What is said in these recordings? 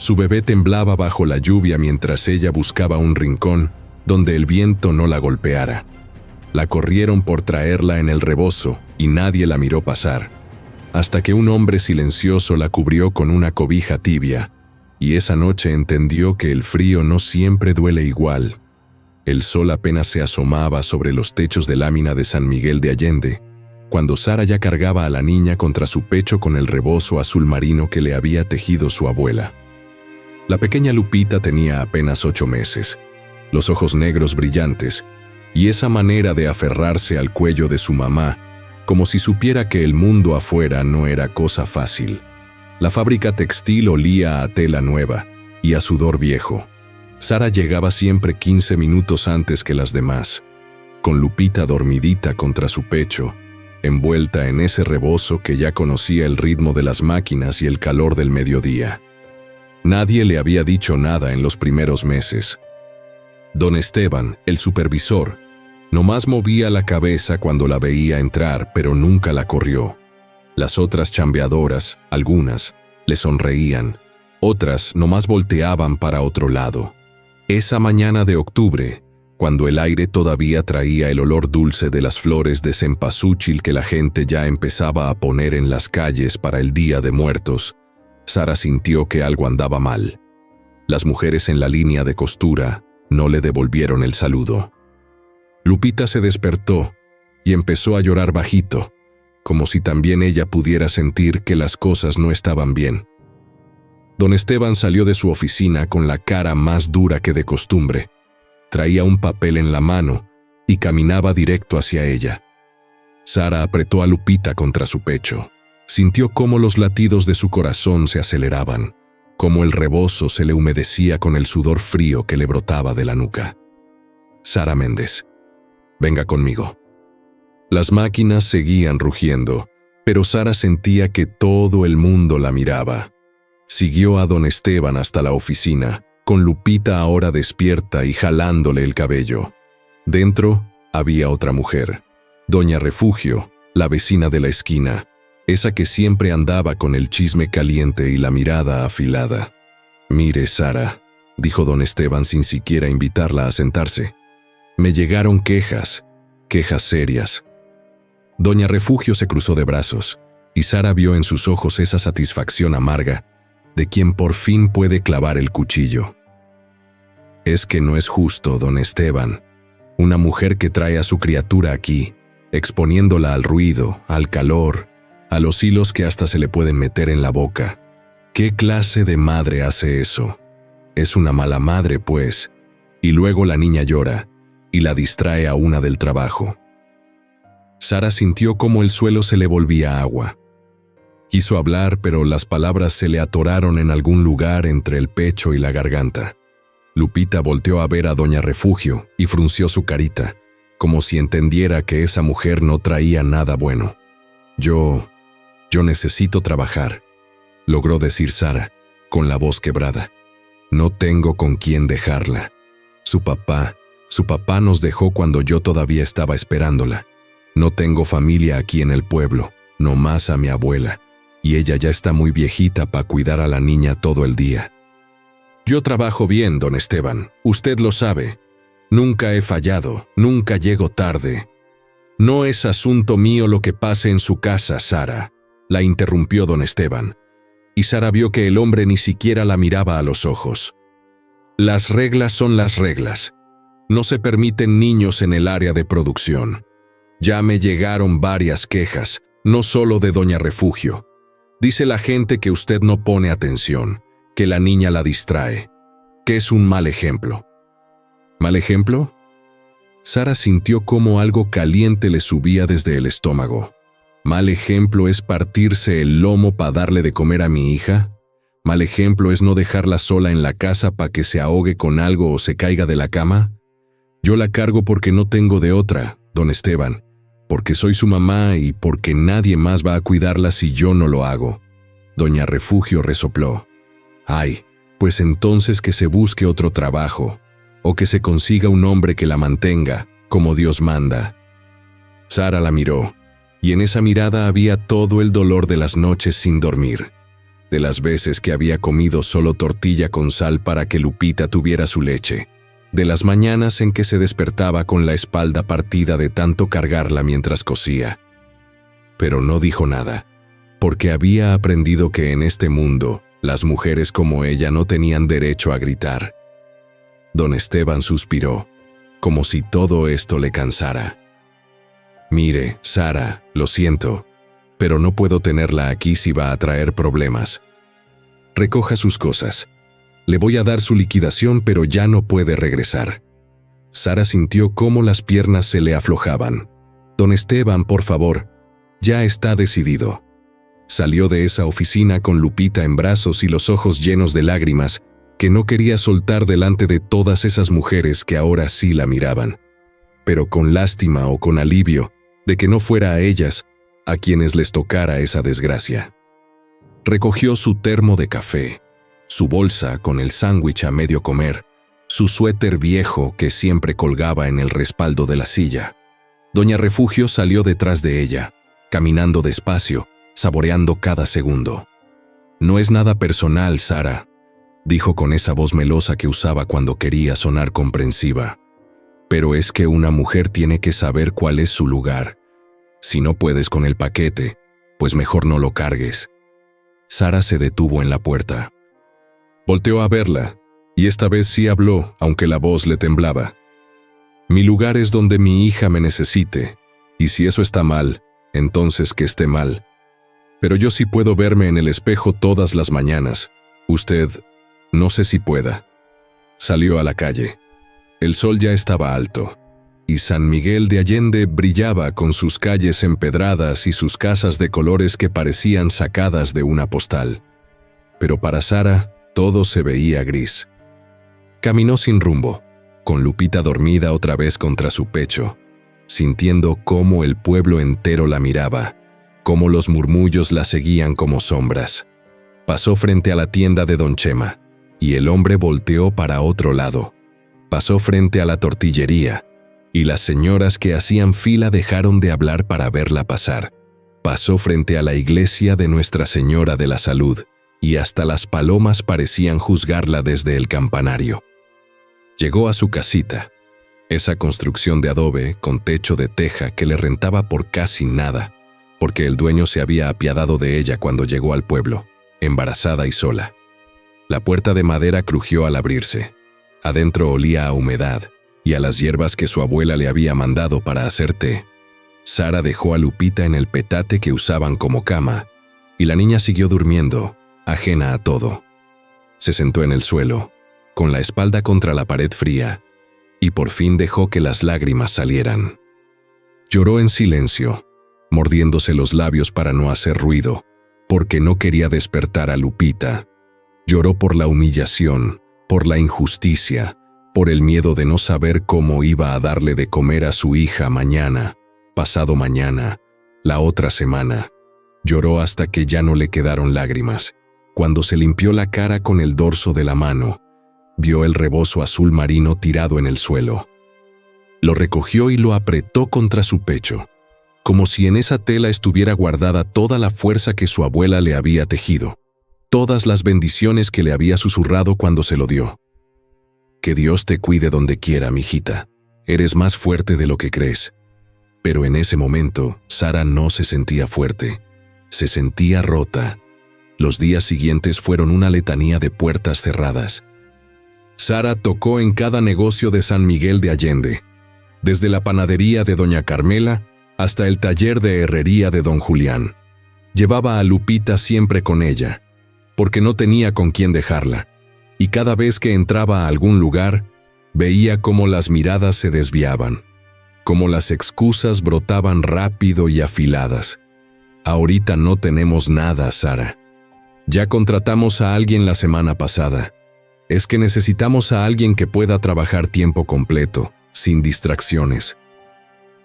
Su bebé temblaba bajo la lluvia mientras ella buscaba un rincón donde el viento no la golpeara. La corrieron por traerla en el rebozo y nadie la miró pasar, hasta que un hombre silencioso la cubrió con una cobija tibia, y esa noche entendió que el frío no siempre duele igual. El sol apenas se asomaba sobre los techos de lámina de San Miguel de Allende, cuando Sara ya cargaba a la niña contra su pecho con el rebozo azul marino que le había tejido su abuela. La pequeña Lupita tenía apenas 8 meses, los ojos negros brillantes, y esa manera de aferrarse al cuello de su mamá, como si supiera que el mundo afuera no era cosa fácil. La fábrica textil olía a tela nueva y a sudor viejo. Sara llegaba siempre 15 minutos antes que las demás, con Lupita dormidita contra su pecho, envuelta en ese rebozo que ya conocía el ritmo de las máquinas y el calor del mediodía. Nadie le había dicho nada en los primeros meses. Don Esteban, el supervisor, nomás movía la cabeza cuando la veía entrar, pero nunca la corrió. Las otras chambeadoras, algunas, le sonreían, otras nomás volteaban para otro lado. Esa mañana de octubre, cuando el aire todavía traía el olor dulce de las flores de cempasúchil que la gente ya empezaba a poner en las calles para el Día de Muertos, Sara sintió que algo andaba mal. Las mujeres en la línea de costura no le devolvieron el saludo. Lupita se despertó y empezó a llorar bajito, como si también ella pudiera sentir que las cosas no estaban bien. Don Esteban salió de su oficina con la cara más dura que de costumbre. Traía un papel en la mano y caminaba directo hacia ella. Sara apretó a Lupita contra su pecho. Sintió cómo los latidos de su corazón se aceleraban, cómo el rebozo se le humedecía con el sudor frío que le brotaba de la nuca. Sara Méndez, venga conmigo. Las máquinas seguían rugiendo, pero Sara sentía que todo el mundo la miraba. Siguió a don Esteban hasta la oficina, con Lupita ahora despierta y jalándole el cabello. Dentro había otra mujer, doña Refugio, la vecina de la esquina, esa que siempre andaba con el chisme caliente y la mirada afilada. «Mire, Sara», dijo don Esteban sin siquiera invitarla a sentarse. «Me llegaron quejas serias». Doña Refugio se cruzó de brazos, y Sara vio en sus ojos esa satisfacción amarga de quien por fin puede clavar el cuchillo. «Es que no es justo, don Esteban. Una mujer que trae a su criatura aquí, exponiéndola al ruido, al calor, a los hilos que hasta se le pueden meter en la boca. ¿Qué clase de madre hace eso? Es una mala madre, pues». Y luego la niña llora y la distrae a una del trabajo. Sara sintió cómo el suelo se le volvía agua. Quiso hablar, pero las palabras se le atoraron en algún lugar entre el pecho y la garganta. Lupita volteó a ver a doña Refugio y frunció su carita, como si entendiera que esa mujer no traía nada bueno. Yo necesito trabajar», logró decir Sara, con la voz quebrada. «No tengo con quién dejarla. Su papá nos dejó cuando yo todavía estaba esperándola. No tengo familia aquí en el pueblo, nomás a mi abuela, y ella ya está muy viejita para cuidar a la niña todo el día». «Yo trabajo bien, don Esteban, usted lo sabe. Nunca he fallado, nunca llego tarde». «No es asunto mío lo que pase en su casa, Sara», la interrumpió don Esteban, y Sara vio que el hombre ni siquiera la miraba a los ojos. «Las reglas son las reglas. No se permiten niños en el área de producción. Ya me llegaron varias quejas, no solo de doña Refugio. Dice la gente que usted no pone atención, que la niña la distrae, que es un mal ejemplo». ¿Mal ejemplo? Sara sintió cómo algo caliente le subía desde el estómago. ¿Mal ejemplo es partirse el lomo para darle de comer a mi hija? ¿Mal ejemplo es no dejarla sola en la casa para que se ahogue con algo o se caiga de la cama? Yo la cargo porque no tengo de otra, don Esteban, porque soy su mamá y porque nadie más va a cuidarla si yo no lo hago. Doña Refugio resopló. «Ay, pues entonces que se busque otro trabajo, o que se consiga un hombre que la mantenga, como Dios manda». Sara la miró, y en esa mirada había todo el dolor de las noches sin dormir. de las veces que había comido solo tortilla con sal para que Lupita tuviera su leche, de las mañanas en que se despertaba con la espalda partida de tanto cargarla mientras cosía. Pero no dijo nada, porque había aprendido que en este mundo las mujeres como ella no tenían derecho a gritar. Don Esteban suspiró, como si todo esto le cansara. «Mire, Sara, lo siento, pero no puedo tenerla aquí si va a traer problemas. Recoja sus cosas. Le voy a dar su liquidación, pero ya no puede regresar». Sara sintió cómo las piernas se le aflojaban. «Don Esteban, por favor, ya está decidido». Salió de esa oficina con Lupita en brazos y los ojos llenos de lágrimas que no quería soltar delante de todas esas mujeres que ahora sí la miraban, pero con lástima o con alivio de que no fuera a ellas a quienes les tocara esa desgracia. Recogió su termo de café, su bolsa con el sándwich a medio comer, su suéter viejo que siempre colgaba en el respaldo de la silla. Doña Refugio salió detrás de ella, caminando despacio, saboreando cada segundo. «No es nada personal, Sara», dijo con esa voz melosa que usaba cuando quería sonar comprensiva. «Pero es que una mujer tiene que saber cuál es su lugar. Si no puedes con el paquete, pues mejor no lo cargues». Sara se detuvo en la puerta. Volteó a verla, y esta vez sí habló, aunque la voz le temblaba. «Mi lugar es donde mi hija me necesite, y si eso está mal, entonces que esté mal. Pero yo sí puedo verme en el espejo todas las mañanas. Usted, no sé si pueda». Salió a la calle. El sol ya estaba alto, y San Miguel de Allende brillaba con sus calles empedradas y sus casas de colores que parecían sacadas de una postal. Pero para Sara, todo se veía gris. Caminó sin rumbo, con Lupita dormida otra vez contra su pecho, sintiendo cómo el pueblo entero la miraba, cómo los murmullos la seguían como sombras. Pasó frente a la tienda de Don Chema, y el hombre volteó para otro lado. Pasó frente a la tortillería, y las señoras que hacían fila dejaron de hablar para verla pasar. Pasó frente a la iglesia de Nuestra Señora de la Salud, y hasta las palomas parecían juzgarla desde el campanario. Llegó a su casita, esa construcción de adobe con techo de teja que le rentaba por casi nada, porque el dueño se había apiadado de ella cuando llegó al pueblo, embarazada y sola. La puerta de madera crujió al abrirse. Adentro olía a humedad y a las hierbas que su abuela le había mandado para hacer té. Sara dejó a Lupita en el petate que usaban como cama, y la niña siguió durmiendo, ajena a todo. Se sentó en el suelo, con la espalda contra la pared fría, y por fin dejó que las lágrimas salieran. Lloró en silencio, mordiéndose los labios para no hacer ruido, porque no quería despertar a Lupita. Lloró por la humillación, por la injusticia, por el miedo de no saber cómo iba a darle de comer a su hija mañana, pasado mañana, la otra semana. Lloró hasta que ya no le quedaron lágrimas. Cuando se limpió la cara con el dorso de la mano, vio el rebozo azul marino tirado en el suelo. Lo recogió y lo apretó contra su pecho, como si en esa tela estuviera guardada toda la fuerza que su abuela le había tejido, todas las bendiciones que le había susurrado cuando se lo dio. «Que Dios te cuide donde quiera, mijita. Eres más fuerte de lo que crees». Pero en ese momento, Sara no se sentía fuerte. Se sentía rota. Los días siguientes fueron una letanía de puertas cerradas. Sara tocó en cada negocio de San Miguel de Allende, desde la panadería de doña Carmela hasta el taller de herrería de don Julián. Llevaba a Lupita siempre con ella, porque no tenía con quién dejarla, y cada vez que entraba a algún lugar, veía cómo las miradas se desviaban, cómo las excusas brotaban rápido y afiladas. «Ahorita no tenemos nada, Sara. Ya contratamos a alguien la semana pasada. Es que necesitamos a alguien que pueda trabajar tiempo completo, sin distracciones».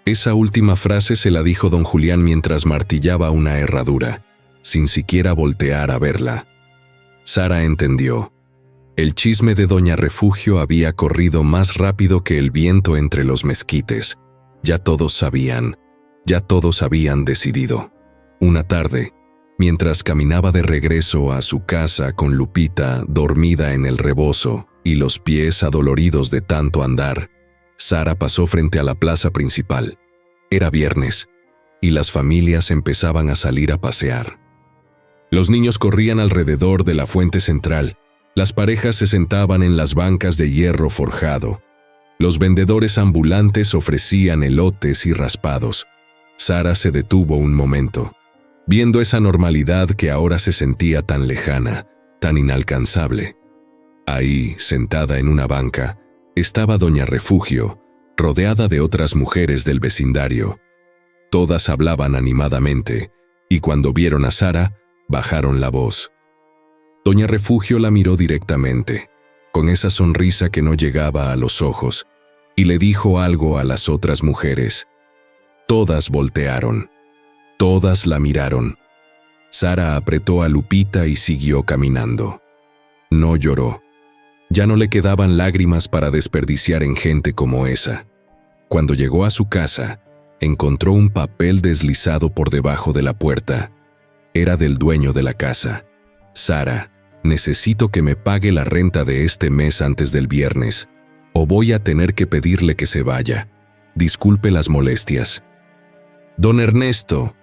Esa última frase se la dijo don Julián mientras martillaba una herradura, sin siquiera voltear a verla. Sara entendió. El chisme de doña Refugio había corrido más rápido que el viento entre los mezquites. Ya todos sabían, ya todos habían decidido. Una tarde, Mientras caminaba de regreso a su casa con Lupita dormida en el rebozo y los pies adoloridos de tanto andar, Sara pasó frente a la plaza principal. Era viernes, y las familias empezaban a salir a pasear. Los niños corrían alrededor de la fuente central, las parejas se sentaban en las bancas de hierro forjado, los vendedores ambulantes ofrecían elotes y raspados. Sara se detuvo un momento, viendo esa normalidad que ahora se sentía tan lejana, tan inalcanzable. Ahí, sentada en una banca, estaba Doña Refugio, rodeada de otras mujeres del vecindario. Todas hablaban animadamente, y cuando vieron a Sara, bajaron la voz. Doña Refugio la miró directamente, con esa sonrisa que no llegaba a los ojos, y le dijo algo a las otras mujeres. Todas voltearon. Todas la miraron. Sara apretó a Lupita y siguió caminando. No lloró. Ya no le quedaban lágrimas para desperdiciar en gente como esa. Cuando llegó a su casa, encontró un papel deslizado por debajo de la puerta. Era del dueño de la casa. Sara, necesito que me pague la renta de este mes antes del viernes, o voy a tener que pedirle que se vaya. Disculpe las molestias. Don Ernesto.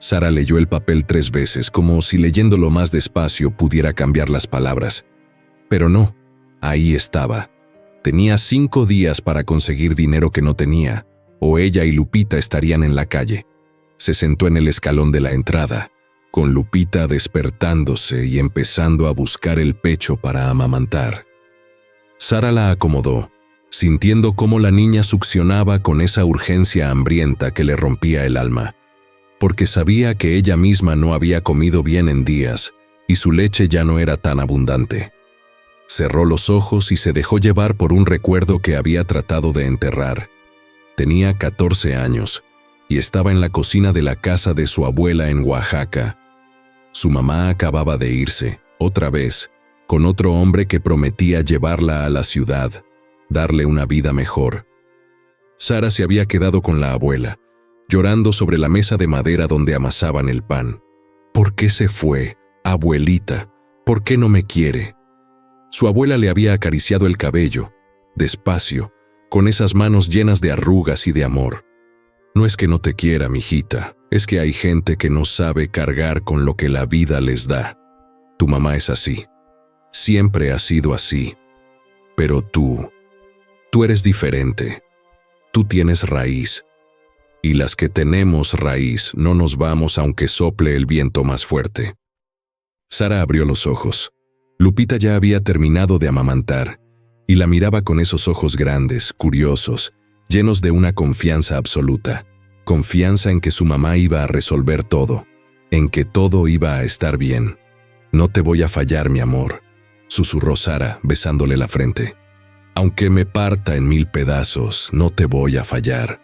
Sara leyó el papel 3 veces, como si leyéndolo más despacio pudiera cambiar las palabras. Pero no, ahí estaba. Tenía 5 días para conseguir dinero que no tenía, o ella y Lupita estarían en la calle. Se sentó en el escalón de la entrada, con Lupita despertándose y empezando a buscar el pecho para amamantar. Sara la acomodó, sintiendo cómo la niña succionaba con esa urgencia hambrienta que le rompía el alma, porque sabía que ella misma no había comido bien en días y su leche ya no era tan abundante. Cerró los ojos y se dejó llevar por un recuerdo que había tratado de enterrar. Tenía 14 años y estaba en la cocina de la casa de su abuela en Oaxaca. Su mamá acababa de irse, otra vez, con otro hombre que prometía llevarla a la ciudad, darle una vida mejor. Sara se había quedado con la abuela, llorando sobre la mesa de madera donde amasaban el pan. ¿Por qué se fue, abuelita? ¿Por qué no me quiere? Su abuela le había acariciado el cabello, despacio, con esas manos llenas de arrugas y de amor. No es que no te quiera, mijita, es que hay gente que no sabe cargar con lo que la vida les da. Tu mamá es así. Siempre ha sido así. Pero tú eres diferente. Tú tienes raíz. Y las que tenemos raíz no nos vamos aunque sople el viento más fuerte. Sara abrió los ojos. Lupita ya había terminado de amamantar, y la miraba con esos ojos grandes, curiosos, llenos de una confianza absoluta. Confianza en que su mamá iba a resolver todo, en que todo iba a estar bien. No te voy a fallar, mi amor, susurró Sara, besándole la frente. Aunque me parta en 1000 pedazos, no te voy a fallar.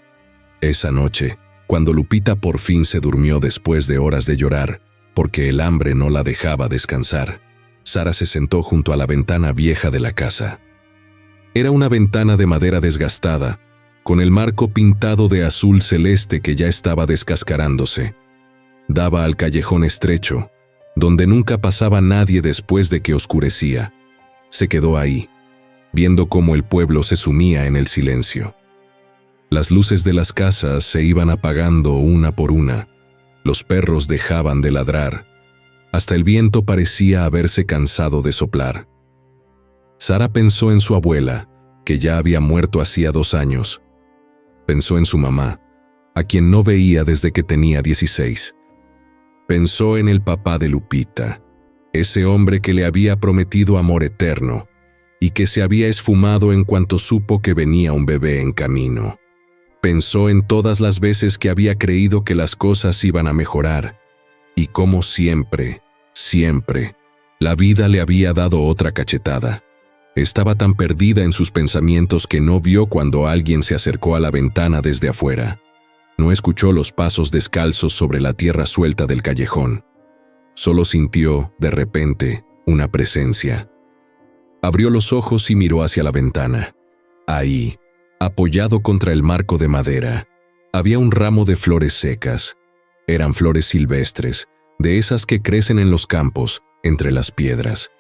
Esa noche, cuando Lupita por fin se durmió después de horas de llorar, porque el hambre no la dejaba descansar, Sara se sentó junto a la ventana vieja de la casa. Era una ventana de madera desgastada, con el marco pintado de azul celeste que ya estaba descascarándose. Daba al callejón estrecho, donde nunca pasaba nadie después de que oscurecía. Se quedó ahí, viendo cómo el pueblo se sumía en el silencio. Las luces de las casas se iban apagando una por una, los perros dejaban de ladrar, hasta el viento parecía haberse cansado de soplar. Sara pensó en su abuela, que ya había muerto hacía 2 años. Pensó en su mamá, a quien no veía desde que tenía 16. Pensó en el papá de Lupita, ese hombre que le había prometido amor eterno y que se había esfumado en cuanto supo que venía un bebé en camino. Pensó en todas las veces que había creído que las cosas iban a mejorar y cómo siempre, la vida le había dado otra cachetada. Estaba tan perdida en sus pensamientos que no vio cuando alguien se acercó a la ventana desde afuera. No escuchó los pasos descalzos sobre la tierra suelta del callejón. Solo sintió, de repente, una presencia. Abrió los ojos y miró hacia la ventana. Ahí, apoyado contra el marco de madera, había un ramo de flores secas. Eran flores silvestres, de esas que crecen en los campos, entre las piedras.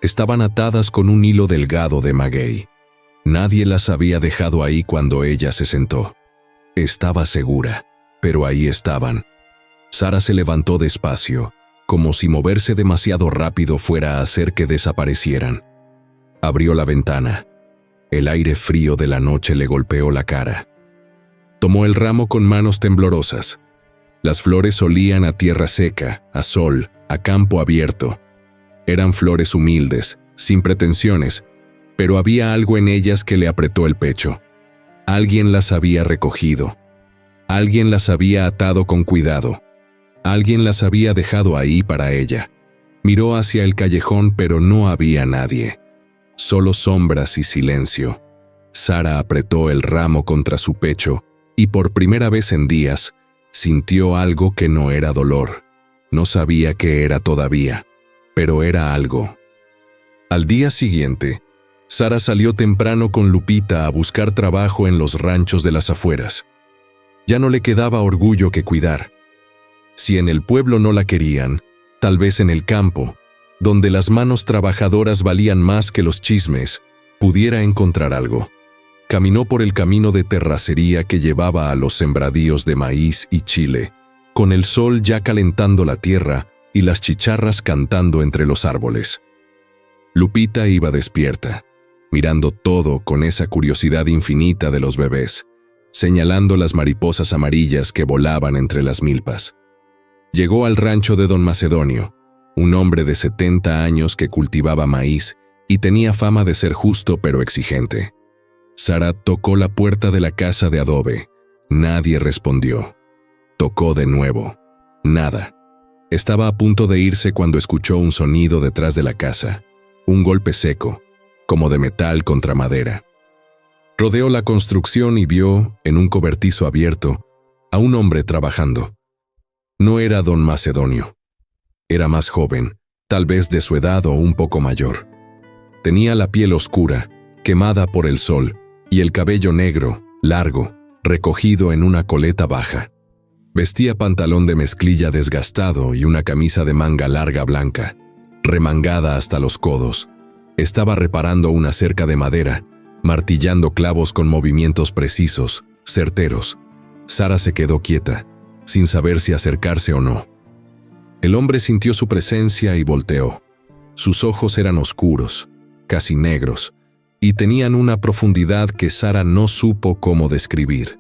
Estaban atadas con un hilo delgado de maguey. Nadie las había dejado ahí cuando ella se sentó. Estaba segura, pero ahí estaban. Sara se levantó despacio, como si moverse demasiado rápido fuera a hacer que desaparecieran. Abrió la ventana. El aire frío de la noche le golpeó la cara. Tomó el ramo con manos temblorosas. Las flores olían a tierra seca, a sol, a campo abierto. Eran flores humildes, sin pretensiones, pero había algo en ellas que le apretó el pecho. Alguien las había recogido. Alguien las había atado con cuidado. Alguien las había dejado ahí para ella. Miró hacia el callejón, pero no había nadie. Solo sombras y silencio. Sara apretó el ramo contra su pecho y por primera vez en días sintió algo que no era dolor. No sabía qué era todavía, pero era algo. Al día siguiente, Sara salió temprano con Lupita a buscar trabajo en los ranchos de las afueras. Ya no le quedaba orgullo que cuidar. Si en el pueblo no la querían, tal vez en el campo, donde las manos trabajadoras valían más que los chismes, pudiera encontrar algo. Caminó por el camino de terracería que llevaba a los sembradíos de maíz y chile, con el sol ya calentando la tierra y las chicharras cantando entre los árboles. Lupita iba despierta, mirando todo con esa curiosidad infinita de los bebés, señalando las mariposas amarillas que volaban entre las milpas. Llegó al rancho de don Macedonio, un hombre de 70 años que cultivaba maíz y tenía fama de ser justo pero exigente. Sara tocó la puerta de la casa de adobe. Nadie respondió. Tocó de nuevo. Nada. Estaba a punto de irse cuando escuchó un sonido detrás de la casa. Un golpe seco, como de metal contra madera. Rodeó la construcción y vio, en un cobertizo abierto, a un hombre trabajando. No era don Macedonio. Era más joven, tal vez de su edad o un poco mayor. Tenía la piel oscura, quemada por el sol, y el cabello negro, largo, recogido en una coleta baja. Vestía pantalón de mezclilla desgastado y una camisa de manga larga blanca, remangada hasta los codos. Estaba reparando una cerca de madera, martillando clavos con movimientos precisos, certeros. Sara se quedó quieta, sin saber si acercarse o no. El hombre sintió su presencia y volteó. Sus ojos eran oscuros, casi negros, y tenían una profundidad que Sara no supo cómo describir.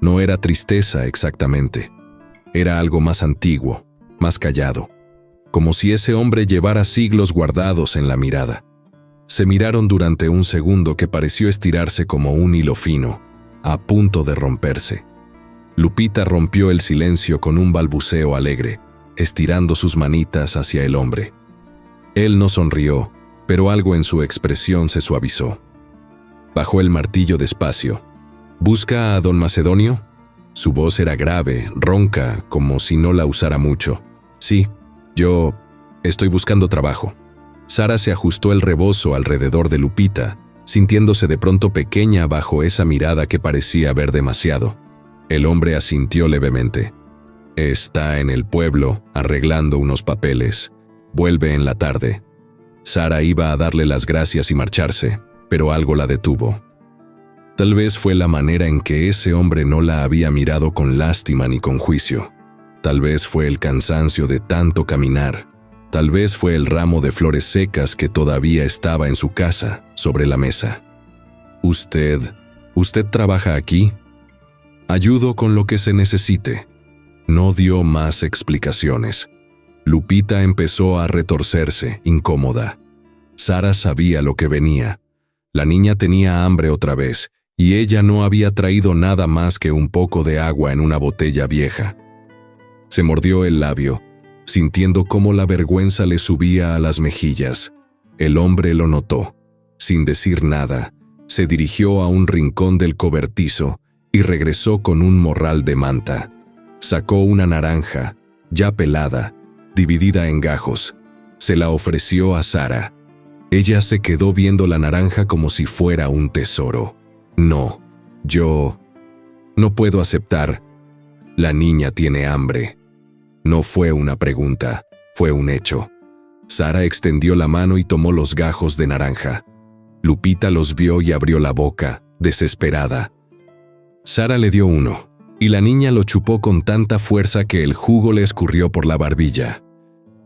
No era tristeza exactamente. Era algo más antiguo, más callado, como si ese hombre llevara siglos guardados en la mirada. Se miraron durante un segundo que pareció estirarse como un hilo fino, a punto de romperse. Lupita rompió el silencio con un balbuceo alegre, estirando sus manitas hacia el hombre. Él no sonrió, pero algo en su expresión se suavizó. Bajó el martillo despacio. ¿Busca a don Macedonio? Su voz era grave, ronca, como si no la usara mucho. Sí, yo estoy buscando trabajo. Sara se ajustó el rebozo alrededor de Lupita, sintiéndose de pronto pequeña bajo esa mirada que parecía ver demasiado. El hombre asintió levemente. Está en el pueblo, arreglando unos papeles. Vuelve en la tarde. Sara iba a darle las gracias y marcharse, pero algo la detuvo. Tal vez fue la manera en que ese hombre no la había mirado con lástima ni con juicio. Tal vez fue el cansancio de tanto caminar. Tal vez fue el ramo de flores secas que todavía estaba en su casa, sobre la mesa. ¿Usted trabaja aquí? Ayudo con lo que se necesite. No dio más explicaciones. Lupita empezó a retorcerse, incómoda. Sara sabía lo que venía. La niña tenía hambre otra vez, y ella no había traído nada más que un poco de agua en una botella vieja. Se mordió el labio, sintiendo cómo la vergüenza le subía a las mejillas. El hombre lo notó. Sin decir nada, se dirigió a un rincón del cobertizo y regresó con un morral de manta. Sacó una naranja, ya pelada, dividida en gajos. Se la ofreció a Sara. Ella se quedó viendo la naranja como si fuera un tesoro. No, yo no puedo aceptar. La niña tiene hambre. No fue una pregunta, fue un hecho. Sara extendió la mano y tomó los gajos de naranja. Lupita los vio y abrió la boca, desesperada. Sara le dio uno, y la niña lo chupó con tanta fuerza que el jugo le escurrió por la barbilla.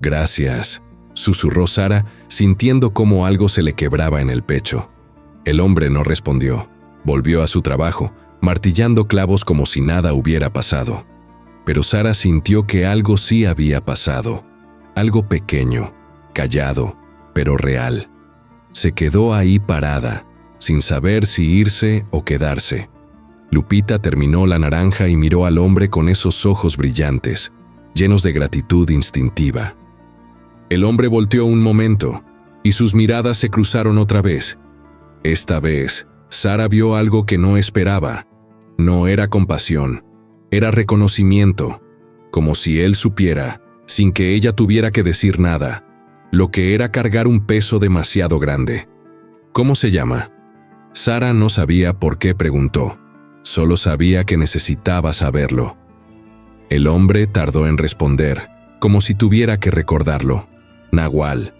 «Gracias», susurró Sara, sintiendo cómo algo se le quebraba en el pecho. El hombre no respondió. Volvió a su trabajo, martillando clavos como si nada hubiera pasado. Pero Sara sintió que algo sí había pasado. Algo pequeño, callado, pero real. Se quedó ahí parada, sin saber si irse o quedarse. Lupita terminó la naranja y miró al hombre con esos ojos brillantes, llenos de gratitud instintiva. El hombre volteó un momento, y sus miradas se cruzaron otra vez. Esta vez, Sara vio algo que no esperaba. No era compasión, era reconocimiento, como si él supiera, sin que ella tuviera que decir nada, lo que era cargar un peso demasiado grande. «¿Cómo se llama?». Sara no sabía por qué preguntó, solo sabía que necesitaba saberlo. El hombre tardó en responder, como si tuviera que recordarlo. Nahual.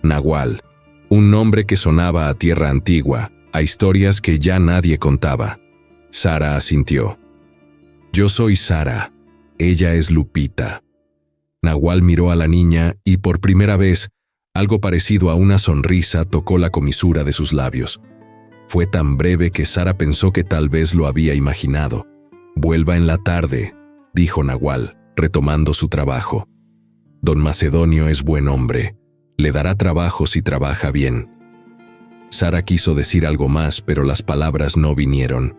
Nahual, un nombre que sonaba a tierra antigua, a historias que ya nadie contaba. Sara asintió. «Yo soy Sara, ella es Lupita». Nahual miró a la niña y por primera vez, algo parecido a una sonrisa tocó la comisura de sus labios. Fue tan breve que Sara pensó que tal vez lo había imaginado. «Vuelva en la tarde», dijo Nahual, retomando su trabajo. «Don Macedonio es buen hombre. Le dará trabajo si trabaja bien». Sara quiso decir algo más, pero las palabras no vinieron.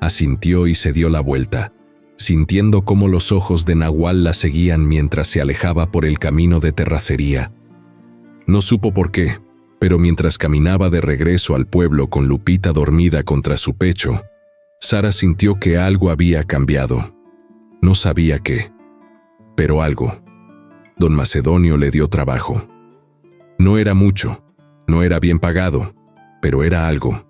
Asintió y se dio la vuelta, sintiendo cómo los ojos de Nahual la seguían mientras se alejaba por el camino de terracería. No supo por qué, pero mientras caminaba de regreso al pueblo con Lupita dormida contra su pecho, Sara sintió que algo había cambiado. No sabía qué, pero algo. Don Macedonio le dio trabajo. No era mucho, no era bien pagado, pero era algo.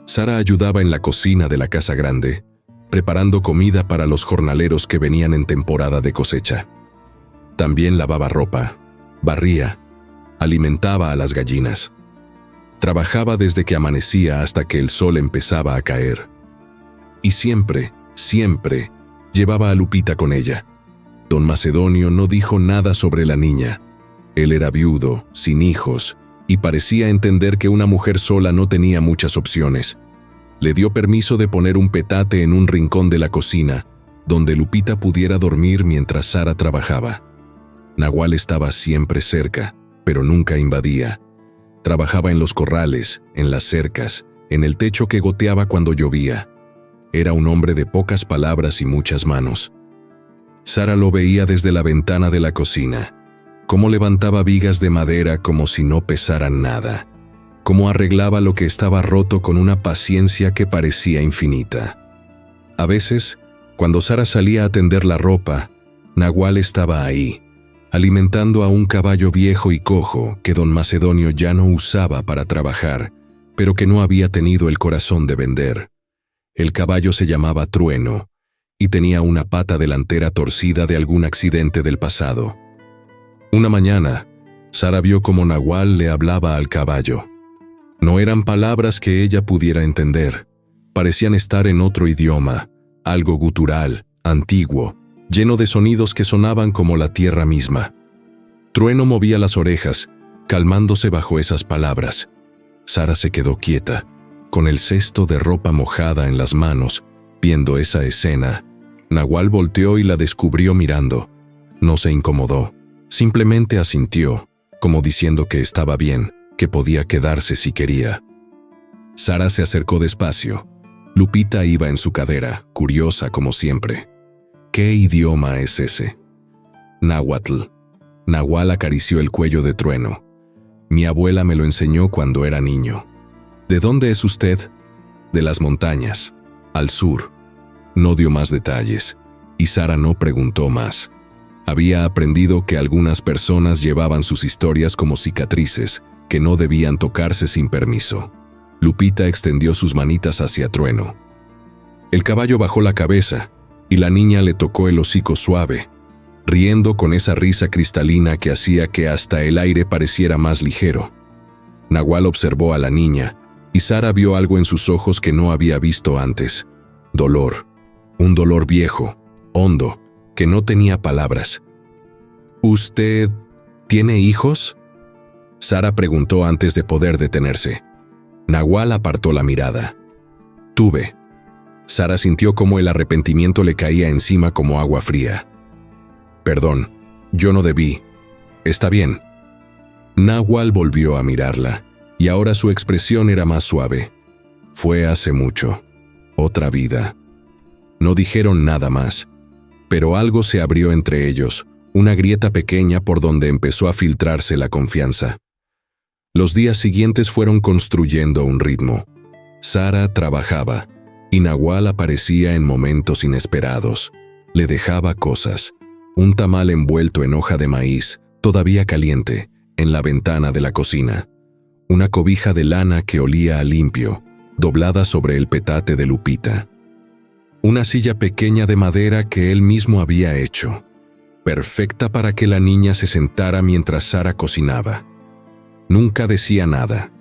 Sara ayudaba en la cocina de la casa grande, preparando comida para los jornaleros que venían en temporada de cosecha. También lavaba ropa, barría, alimentaba a las gallinas. Trabajaba desde que amanecía hasta que el sol empezaba a caer. Y siempre, siempre, llevaba a Lupita con ella. Don Macedonio no dijo nada sobre la niña. Él era viudo, sin hijos, y parecía entender que una mujer sola no tenía muchas opciones. Le dio permiso de poner un petate en un rincón de la cocina, donde Lupita pudiera dormir mientras Sara trabajaba. Nahual estaba siempre cerca, pero nunca invadía. Trabajaba en los corrales, en las cercas, en el techo que goteaba cuando llovía. Era un hombre de pocas palabras y muchas manos. Sara lo veía desde la ventana de la cocina, cómo levantaba vigas de madera como si no pesaran nada, cómo arreglaba lo que estaba roto con una paciencia que parecía infinita. A veces, cuando Sara salía a tender la ropa, Nahual estaba ahí, alimentando a un caballo viejo y cojo que don Macedonio ya no usaba para trabajar, pero que no había tenido el corazón de vender. El caballo se llamaba Trueno, y tenía una pata delantera torcida de algún accidente del pasado. Una mañana, Sara vio cómo Nahual le hablaba al caballo. No eran palabras que ella pudiera entender. Parecían estar en otro idioma, algo gutural, antiguo, lleno de sonidos que sonaban como la tierra misma. Trueno movía las orejas, calmándose bajo esas palabras. Sara se quedó quieta, con el cesto de ropa mojada en las manos, viendo esa escena. Nahual volteó y la descubrió mirando. No se incomodó, simplemente asintió, como diciendo que estaba bien, que podía quedarse si quería. Sara se acercó despacio. Lupita iba en su cadera, curiosa como siempre. ¿Qué idioma es ese? Náhuatl. Nahual acarició el cuello de Trueno. Mi abuela me lo enseñó cuando era niño. ¿De dónde es usted? De las montañas, al sur. No dio más detalles, y Sara no preguntó más. Había aprendido que algunas personas llevaban sus historias como cicatrices, que no debían tocarse sin permiso. Lupita extendió sus manitas hacia Trueno. El caballo bajó la cabeza, y la niña le tocó el hocico suave. riendo con esa risa cristalina que hacía que hasta el aire pareciera más ligero. Nahual observó a la niña, y Sara vio algo en sus ojos que no había visto antes. Dolor. Un dolor viejo, hondo, que no tenía palabras. ¿Usted tiene hijos?, Sara preguntó antes de poder detenerse. Nahual apartó la mirada. Tuve. Sara sintió cómo el arrepentimiento le caía encima como agua fría. Perdón, yo no debí. Está bien. Nahual volvió a mirarla, y ahora su expresión era más suave. Fue hace mucho. Otra vida. No dijeron nada más, pero algo se abrió entre ellos, una grieta pequeña por donde empezó a filtrarse la confianza. Los días siguientes fueron construyendo un ritmo. Sara trabajaba, y Nahual aparecía en momentos inesperados. Le dejaba cosas. Un tamal envuelto en hoja de maíz, todavía caliente, en la ventana de la cocina. Una cobija de lana que olía a limpio, doblada sobre el petate de Lupita. Una silla pequeña de madera que él mismo había hecho, perfecta para que la niña se sentara mientras Sara cocinaba. Nunca decía nada,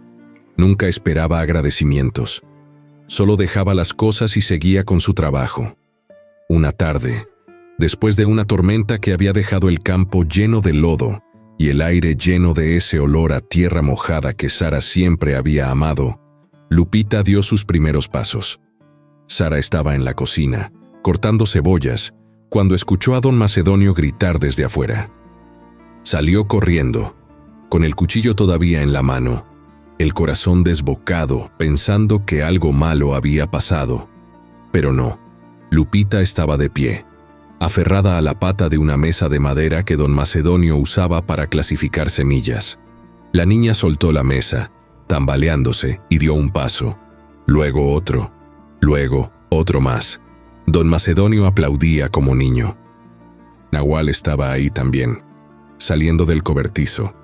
nunca esperaba agradecimientos. Solo dejaba las cosas y seguía con su trabajo. Una tarde, después de una tormenta que había dejado el campo lleno de lodo y el aire lleno de ese olor a tierra mojada que Sara siempre había amado, Lupita dio sus primeros pasos. Sara estaba en la cocina, cortando cebollas, cuando escuchó a don Macedonio gritar desde afuera. Salió corriendo, con el cuchillo todavía en la mano, el corazón desbocado, pensando que algo malo había pasado. Pero no, Lupita estaba de pie, aferrada a la pata de una mesa de madera que don Macedonio usaba para clasificar semillas. La niña soltó la mesa, tambaleándose, y dio un paso, luego otro, luego otro más. Don Macedonio aplaudía como niño. Nahual estaba ahí también, saliendo del cobertizo,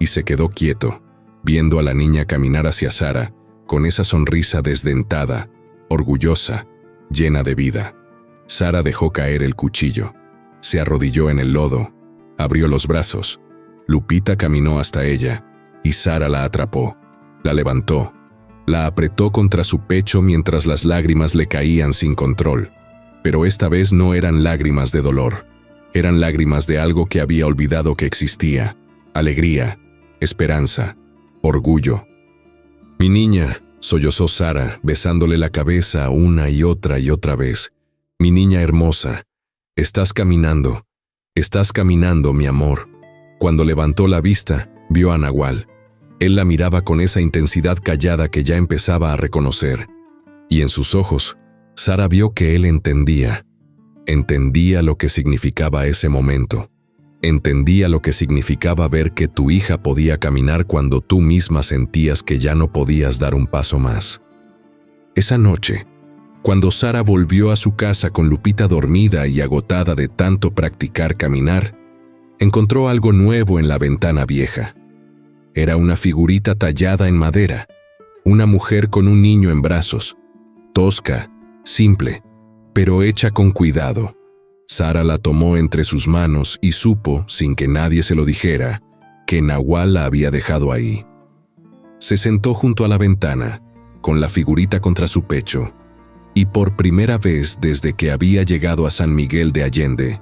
y se quedó quieto, viendo a la niña caminar hacia Sara, con esa sonrisa desdentada, orgullosa, llena de vida. Sara dejó caer el cuchillo, se arrodilló en el lodo, abrió los brazos. Lupita caminó hasta ella, y Sara la atrapó, la levantó, la apretó contra su pecho mientras las lágrimas le caían sin control. Pero esta vez no eran lágrimas de dolor, eran lágrimas de algo que había olvidado que existía: alegría, esperanza, orgullo. «Mi niña», sollozó Sara, besándole la cabeza una y otra vez. «Mi niña hermosa, estás caminando, mi amor». Cuando levantó la vista, vio a Nahual. Él la miraba con esa intensidad callada que ya empezaba a reconocer, y en sus ojos, Sara vio que él entendía lo que significaba ese momento. Entendía lo que significaba ver que tu hija podía caminar cuando tú misma sentías que ya no podías dar un paso más. Esa noche, cuando Sara volvió a su casa con Lupita dormida y agotada de tanto practicar caminar, encontró algo nuevo en la ventana vieja. Era una figurita tallada en madera, una mujer con un niño en brazos, tosca, simple, pero hecha con cuidado. Sara la tomó entre sus manos y supo, sin que nadie se lo dijera, que Nahual la había dejado ahí. Se sentó junto a la ventana, con la figurita contra su pecho, y por primera vez desde que había llegado a San Miguel de Allende,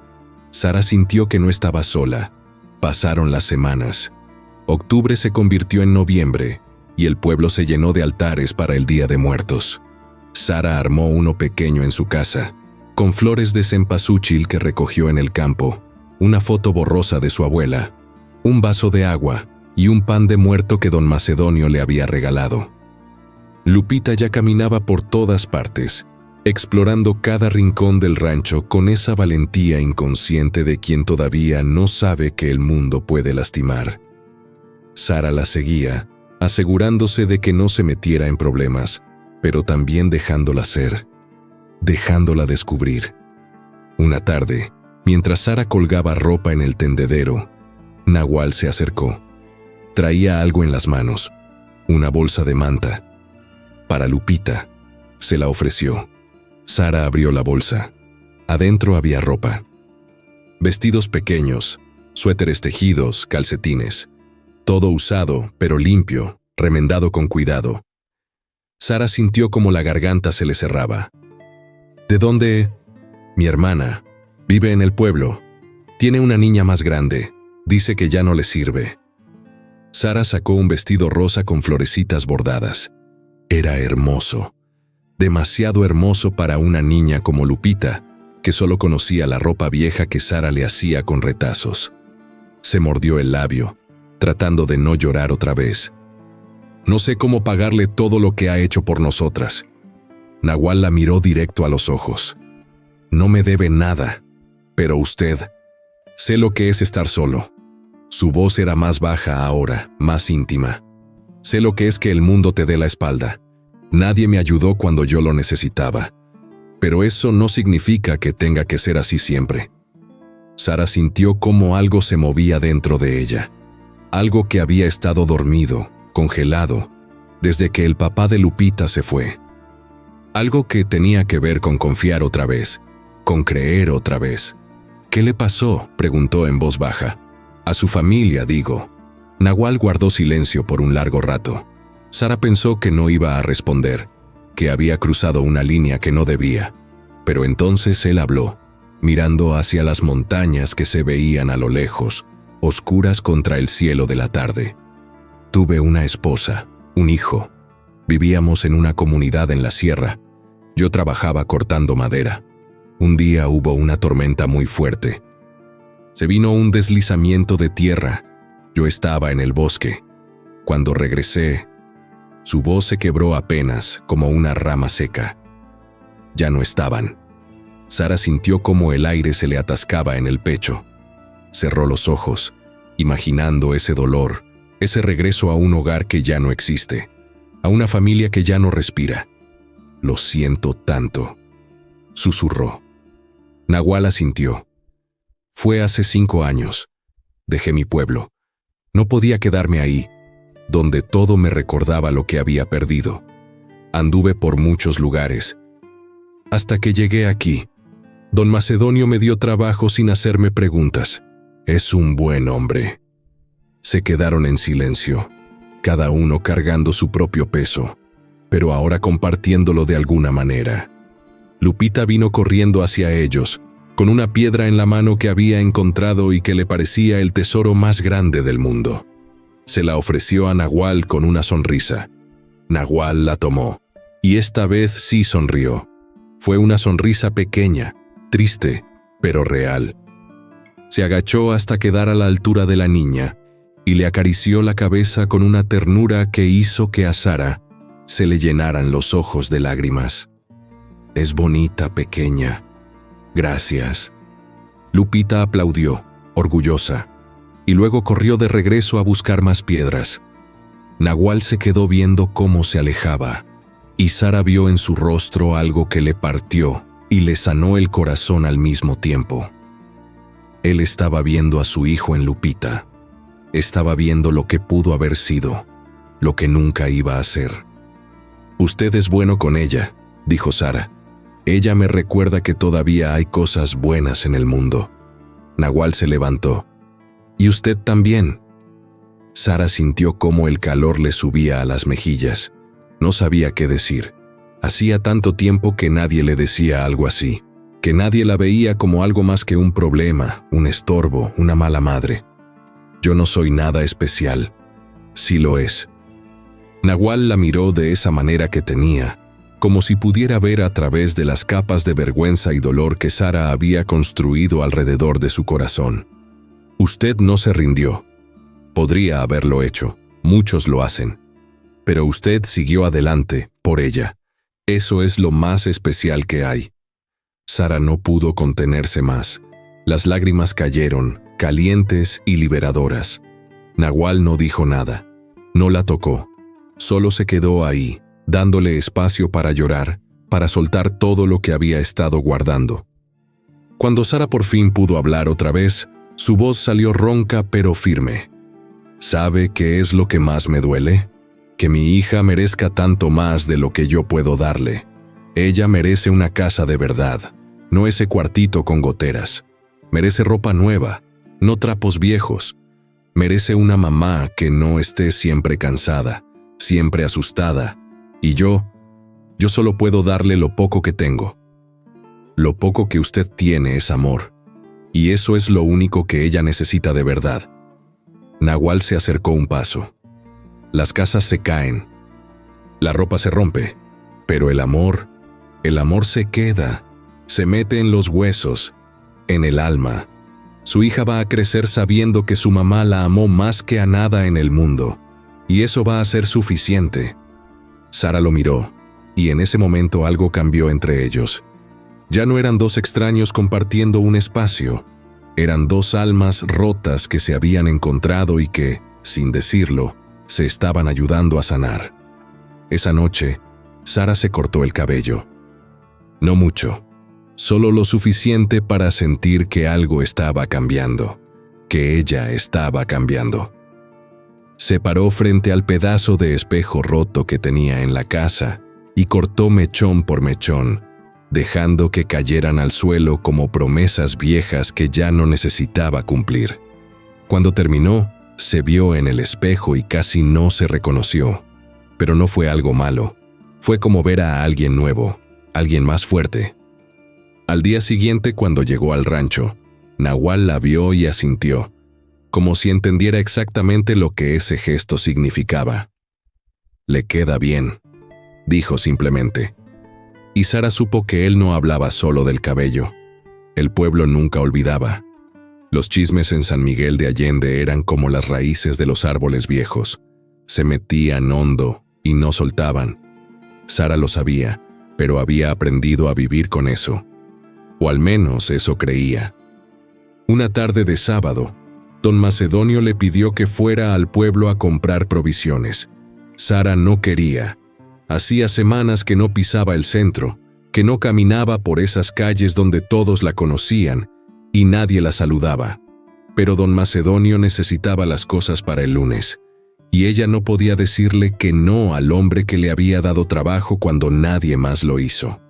Sara sintió que no estaba sola. Pasaron las semanas. Octubre se convirtió en noviembre, y el pueblo se llenó de altares para el Día de Muertos. Sara armó uno pequeño en su casa, con flores de cempasúchil que recogió en el campo, una foto borrosa de su abuela, un vaso de agua y un pan de muerto que don Macedonio le había regalado. Lupita ya caminaba por todas partes, explorando cada rincón del rancho con esa valentía inconsciente de quien todavía no sabe que el mundo puede lastimar. Sara la seguía, asegurándose de que no se metiera en problemas, pero también dejándola ser, dejándola descubrir. Una tarde, mientras Sara colgaba ropa en el tendedero, Nahual se acercó. Traía algo en las manos, una bolsa de manta. Para Lupita, se la ofreció. Sara abrió la bolsa. Adentro había ropa. Vestidos pequeños, suéteres tejidos, calcetines. Todo usado, pero limpio, remendado con cuidado. Sara sintió como la garganta se le cerraba. ¿De dónde? Mi hermana. Vive en el pueblo. Tiene una niña más grande. Dice que ya no le sirve. Sara sacó un vestido rosa con florecitas bordadas. Era hermoso. Demasiado hermoso para una niña como Lupita, que solo conocía la ropa vieja que Sara le hacía con retazos. Se mordió el labio, tratando de no llorar otra vez. No sé cómo pagarle todo lo que ha hecho por nosotras. Nahual la miró directo a los ojos. No me debe nada, pero usted, sé lo que es estar solo. Su voz era más baja ahora, más íntima. Sé lo que es que el mundo te dé la espalda. Nadie me ayudó cuando yo lo necesitaba. Pero eso no significa que tenga que ser así siempre. Sara sintió cómo algo se movía dentro de ella. Algo que había estado dormido, congelado, desde que el papá de Lupita se fue. Algo que tenía que ver con confiar otra vez, con creer otra vez. ¿Qué le pasó?, preguntó en voz baja. A su familia, digo. Nahual guardó silencio por un largo rato. Sara pensó que no iba a responder, que había cruzado una línea que no debía. Pero entonces él habló, mirando hacia las montañas que se veían a lo lejos, oscuras contra el cielo de la tarde. Tuve una esposa, un hijo. Vivíamos en una comunidad en la sierra. Yo trabajaba cortando madera. Un día hubo una tormenta muy fuerte. Se vino un deslizamiento de tierra. Yo estaba en el bosque. Cuando regresé, su voz se quebró apenas, como una rama seca. Ya no estaban. Sara sintió como el aire se le atascaba en el pecho. Cerró los ojos, imaginando ese dolor, ese regreso a un hogar que ya no existe, a una familia que ya no respira. Lo siento tanto, susurró. Nahual asintió. Fue hace 5 años. Dejé mi pueblo. No podía quedarme ahí, donde todo me recordaba lo que había perdido. Anduve por muchos lugares, hasta que llegué aquí. Don Macedonio me dio trabajo sin hacerme preguntas. Es un buen hombre. Se quedaron en silencio, cada uno cargando su propio peso, pero ahora compartiéndolo de alguna manera. Lupita vino corriendo hacia ellos, con una piedra en la mano que había encontrado y que le parecía el tesoro más grande del mundo. Se la ofreció a Nahual con una sonrisa. Nahual la tomó, y esta vez sí sonrió. Fue una sonrisa pequeña, triste, pero real. Se agachó hasta quedar a la altura de la niña y le acarició la cabeza con una ternura que hizo que a Sara se le llenaran los ojos de lágrimas. Es bonita, pequeña. Gracias. Lupita aplaudió, orgullosa, y luego corrió de regreso a buscar más piedras. Nahual se quedó viendo cómo se alejaba, y Sara vio en su rostro algo que le partió y le sanó el corazón al mismo tiempo. Él estaba viendo a su hijo en Lupita. Estaba viendo lo que pudo haber sido, lo que nunca iba a ser. Usted es bueno con ella, dijo Sara. Ella me recuerda que todavía hay cosas buenas en el mundo. Nahual se levantó. ¿Y usted también? Sara sintió cómo el calor le subía a las mejillas. No sabía qué decir. Hacía tanto tiempo que nadie le decía algo así, que nadie la veía como algo más que un problema, un estorbo, una mala madre. Yo no soy nada especial. Sí lo es. Nahual la miró de esa manera que tenía, como si pudiera ver a través de las capas de vergüenza y dolor que Sara había construido alrededor de su corazón. Usted no se rindió. Podría haberlo hecho, muchos lo hacen. Pero usted siguió adelante, por ella. Eso es lo más especial que hay. Sara no pudo contenerse más. Las lágrimas cayeron, calientes y liberadoras. Nahual no dijo nada. No la tocó. Solo se quedó ahí, dándole espacio para llorar, para soltar todo lo que había estado guardando. Cuando Sara por fin pudo hablar otra vez, su voz salió ronca pero firme. ¿Sabe qué es lo que más me duele? Que mi hija merezca tanto más de lo que yo puedo darle. Ella merece una casa de verdad, no ese cuartito con goteras. Merece ropa nueva, no trapos viejos. Merece una mamá que no esté siempre cansada, siempre asustada. Y yo solo puedo darle lo poco que tengo. Lo poco que usted tiene es amor. Y eso es lo único que ella necesita de verdad. Nahual se acercó un paso. Las casas se caen. La ropa se rompe. Pero el amor se queda. Se mete en los huesos, en el alma. Su hija va a crecer sabiendo que su mamá la amó más que a nada en el mundo. Y eso va a ser suficiente. Sara lo miró, y en ese momento algo cambió entre ellos. Ya no eran dos extraños compartiendo un espacio. Eran dos almas rotas que se habían encontrado y que, sin decirlo, se estaban ayudando a sanar. Esa noche, Sara se cortó el cabello. No mucho, solo lo suficiente para sentir que algo estaba cambiando, que ella estaba cambiando. Se paró frente al pedazo de espejo roto que tenía en la casa y cortó mechón por mechón, dejando que cayeran al suelo como promesas viejas que ya no necesitaba cumplir. Cuando terminó, se vio en el espejo y casi no se reconoció. Pero no fue algo malo. Fue como ver a alguien nuevo, alguien más fuerte. Al día siguiente, cuando llegó al rancho, Nahual la vio y asintió, como si entendiera exactamente lo que ese gesto significaba. «Le queda bien», dijo simplemente. Y Sara supo que él no hablaba solo del cabello. El pueblo nunca olvidaba. Los chismes en San Miguel de Allende eran como las raíces de los árboles viejos. Se metían hondo y no soltaban. Sara lo sabía, pero había aprendido a vivir con eso. O al menos eso creía. Una tarde de sábado, don Macedonio le pidió que fuera al pueblo a comprar provisiones. Sara no quería. Hacía semanas que no pisaba el centro, que no caminaba por esas calles donde todos la conocían y nadie la saludaba. Pero don Macedonio necesitaba las cosas para el lunes, y ella no podía decirle que no al hombre que le había dado trabajo cuando nadie más lo hizo.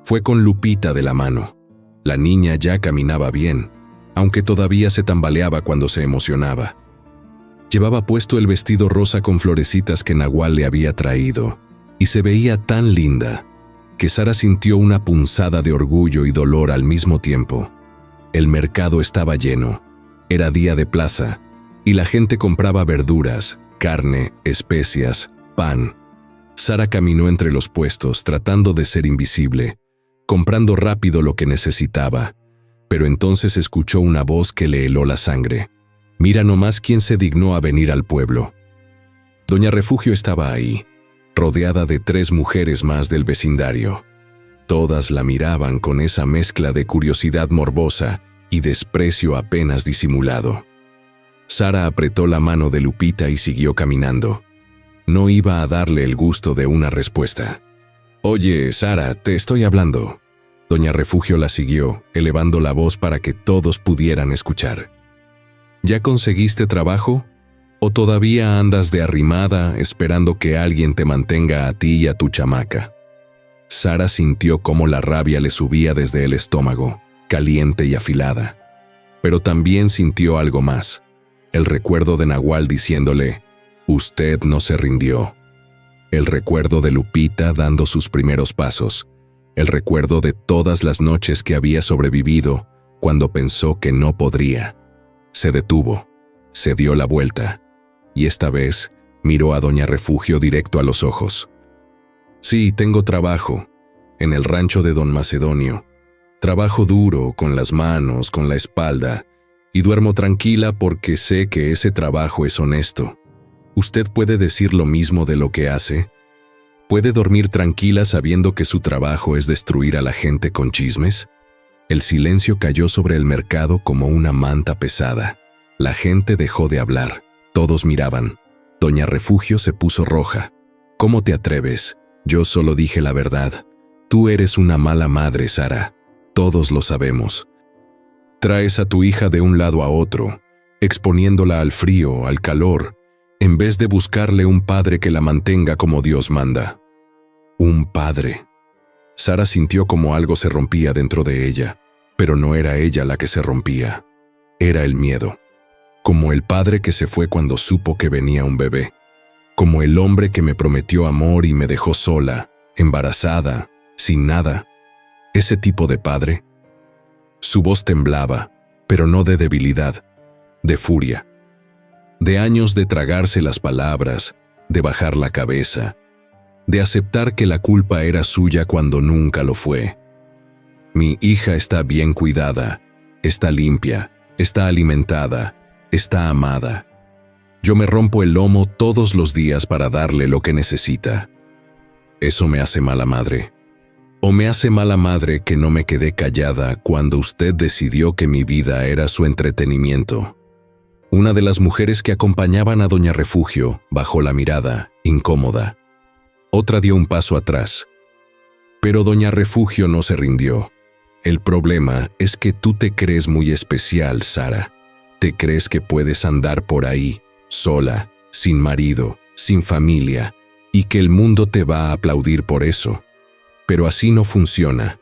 Fue con Lupita de la mano. La niña ya caminaba bien, aunque todavía se tambaleaba cuando se emocionaba. Llevaba puesto el vestido rosa con florecitas que Nahual le había traído, y se veía tan linda que Sara sintió una punzada de orgullo y dolor al mismo tiempo. El mercado estaba lleno, era día de plaza, y la gente compraba verduras, carne, especias, pan. Sara caminó entre los puestos tratando de ser invisible, comprando rápido lo que necesitaba, pero entonces escuchó una voz que le heló la sangre. Mira nomás quién se dignó a venir al pueblo. Doña Refugio estaba ahí, rodeada de 3 mujeres más del vecindario. Todas la miraban con esa mezcla de curiosidad morbosa y desprecio apenas disimulado. Sara apretó la mano de Lupita y siguió caminando. No iba a darle el gusto de una respuesta. «Oye, Sara, te estoy hablando». Doña Refugio la siguió, elevando la voz para que todos pudieran escuchar. «¿Ya conseguiste trabajo? ¿O todavía andas de arrimada esperando que alguien te mantenga a ti y a tu chamaca?» Sara sintió cómo la rabia le subía desde el estómago, caliente y afilada. Pero también sintió algo más, el recuerdo de Nahual diciéndole, «Usted no se rindió». El recuerdo de Lupita dando sus primeros pasos, el recuerdo de todas las noches que había sobrevivido cuando pensó que no podría. Se detuvo, se dio la vuelta, y esta vez miró a Doña Refugio directo a los ojos. «Sí, tengo trabajo, en el rancho de don Macedonio. Trabajo duro, con las manos, con la espalda, y duermo tranquila porque sé que ese trabajo es honesto. ¿Usted puede decir lo mismo de lo que hace? ¿Puede dormir tranquila sabiendo que su trabajo es destruir a la gente con chismes?» El silencio cayó sobre el mercado como una manta pesada. La gente dejó de hablar. Todos miraban. Doña Refugio se puso roja. «¿Cómo te atreves? Yo solo dije la verdad. Tú eres una mala madre, Sara. Todos lo sabemos. Traes a tu hija de un lado a otro, exponiéndola al frío, al calor, en vez de buscarle un padre que la mantenga como Dios manda». Un padre. Sara sintió como algo se rompía dentro de ella. Pero no era ella la que se rompía. Era el miedo. Como el padre que se fue cuando supo que venía un bebé. Como el hombre que me prometió amor y me dejó sola, embarazada, sin nada. Ese tipo de padre. Su voz temblaba, pero no de debilidad, de furia. De años de tragarse las palabras, de bajar la cabeza, de aceptar que la culpa era suya cuando nunca lo fue. Mi hija está bien cuidada, está limpia, está alimentada, está amada. Yo me rompo el lomo todos los días para darle lo que necesita. ¿Eso me hace mala madre? ¿O me hace mala madre que no me quedé callada cuando usted decidió que mi vida era su entretenimiento? Una de las mujeres que acompañaban a Doña Refugio bajó la mirada, incómoda. Otra dio un paso atrás. Pero Doña Refugio no se rindió. El problema es que tú te crees muy especial, Sara. Te crees que puedes andar por ahí, sola, sin marido, sin familia, y que el mundo te va a aplaudir por eso. Pero así no funciona.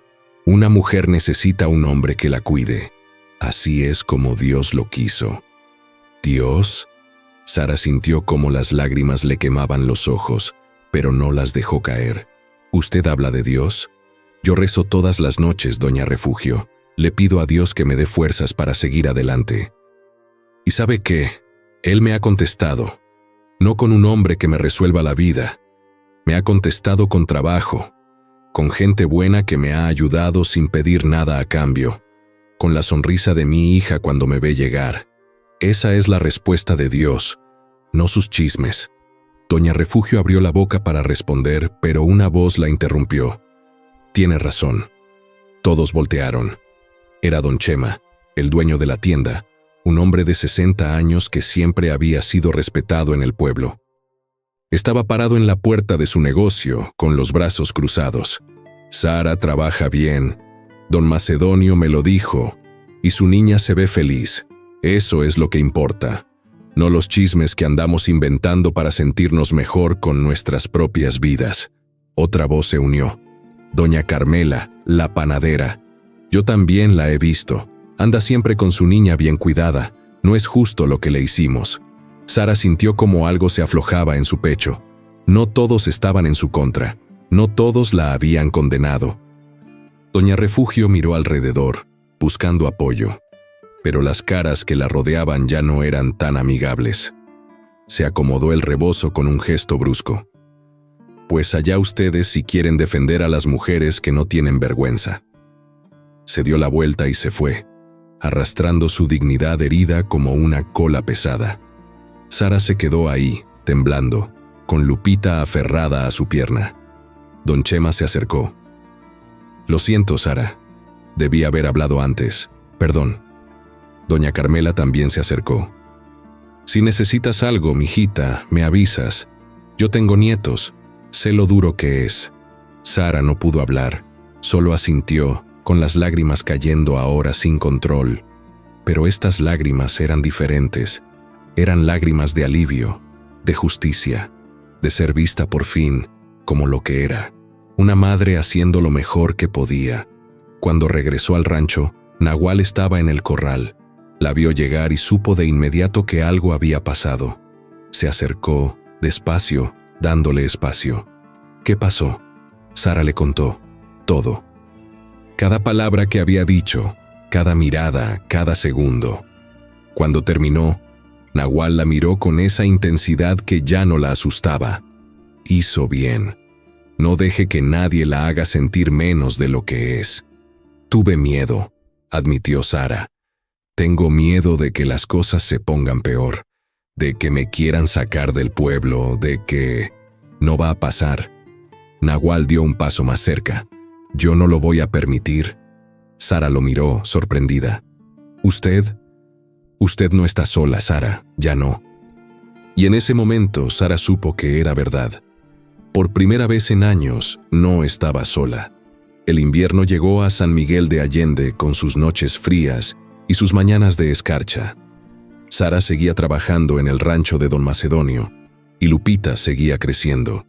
Una mujer necesita un hombre que la cuide. Así es como Dios lo quiso. ¿Dios? Sara sintió cómo las lágrimas le quemaban los ojos, pero no las dejó caer. ¿Usted habla de Dios? Yo rezo todas las noches, Doña Refugio. Le pido a Dios que me dé fuerzas para seguir adelante. ¿Y sabe qué? Él me ha contestado. No con un hombre que me resuelva la vida. Me ha contestado con trabajo, con gente buena que me ha ayudado sin pedir nada a cambio, con la sonrisa de mi hija cuando me ve llegar. Esa es la respuesta de Dios, no sus chismes. Doña Refugio abrió la boca para responder, pero una voz la interrumpió. Tiene razón. Todos voltearon. Era don Chema, el dueño de la tienda, un hombre de 60 años que siempre había sido respetado en el pueblo. Estaba parado en la puerta de su negocio, con los brazos cruzados. Sara trabaja bien. Don Macedonio me lo dijo, y su niña se ve feliz. Eso es lo que importa, no los chismes que andamos inventando para sentirnos mejor con nuestras propias vidas. Otra voz se unió. Doña Carmela, la panadera. Yo también la he visto. Anda siempre con su niña bien cuidada. No es justo lo que le hicimos. Sara sintió como algo se aflojaba en su pecho. No todos estaban en su contra. No todos la habían condenado. Doña Refugio miró alrededor, buscando apoyo. Pero las caras que la rodeaban ya no eran tan amigables. Se acomodó el rebozo con un gesto brusco. Pues allá ustedes si quieren defender a las mujeres que no tienen vergüenza. Se dio la vuelta y se fue, arrastrando su dignidad herida como una cola pesada. Sara se quedó ahí, temblando, con Lupita aferrada a su pierna. Don Chema se acercó. Lo siento, Sara. Debí haber hablado antes. Perdón. Doña Carmela también se acercó. Si necesitas algo, mijita, me avisas. Yo tengo nietos. Sé lo duro que es. Sara no pudo hablar. Solo asintió, con las lágrimas cayendo ahora sin control. Pero estas lágrimas eran diferentes. Eran lágrimas de alivio, de justicia, de ser vista por fin como lo que era. Una madre haciendo lo mejor que podía. Cuando regresó al rancho, Nahual estaba en el corral. La vio llegar y supo de inmediato que algo había pasado. Se acercó, despacio, dándole espacio. ¿Qué pasó? Sara le contó. Todo. Cada palabra que había dicho, cada mirada, cada segundo. Cuando terminó, Nahual la miró con esa intensidad que ya no la asustaba. Hizo bien. No deje que nadie la haga sentir menos de lo que es. Tuve miedo, admitió Sara. Tengo miedo de que las cosas se pongan peor, de que me quieran sacar del pueblo, de que... No va a pasar. Nahual dio un paso más cerca. Yo no lo voy a permitir. Sara lo miró, sorprendida. ¿Usted? Usted no está sola, Sara, ya no. Y en ese momento Sara supo que era verdad. Por primera vez en años, no estaba sola. El invierno llegó a San Miguel de Allende con sus noches frías y sus mañanas de escarcha. Sara seguía trabajando en el rancho de don Macedonio, y Lupita seguía creciendo,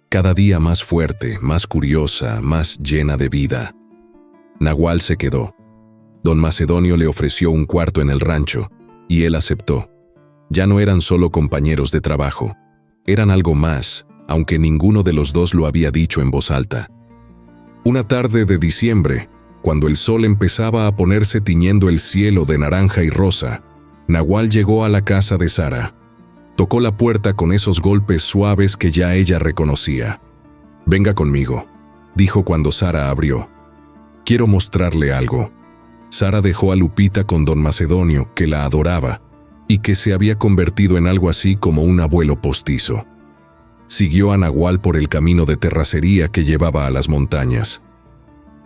cada día más fuerte, más curiosa, más llena de vida. Nahual se quedó. Don Macedonio le ofreció un cuarto en el rancho, y él aceptó. Ya no eran solo compañeros de trabajo, eran algo más, aunque ninguno de los dos lo había dicho en voz alta. Una tarde de diciembre, cuando el sol empezaba a ponerse tiñendo el cielo de naranja y rosa, Nahual llegó a la casa de Sara. Tocó la puerta con esos golpes suaves que ya ella reconocía. «Venga conmigo», dijo cuando Sara abrió. «Quiero mostrarle algo». Sara dejó a Lupita con don Macedonio, que la adoraba, y que se había convertido en algo así como un abuelo postizo. Siguió a Nahual por el camino de terracería que llevaba a las montañas.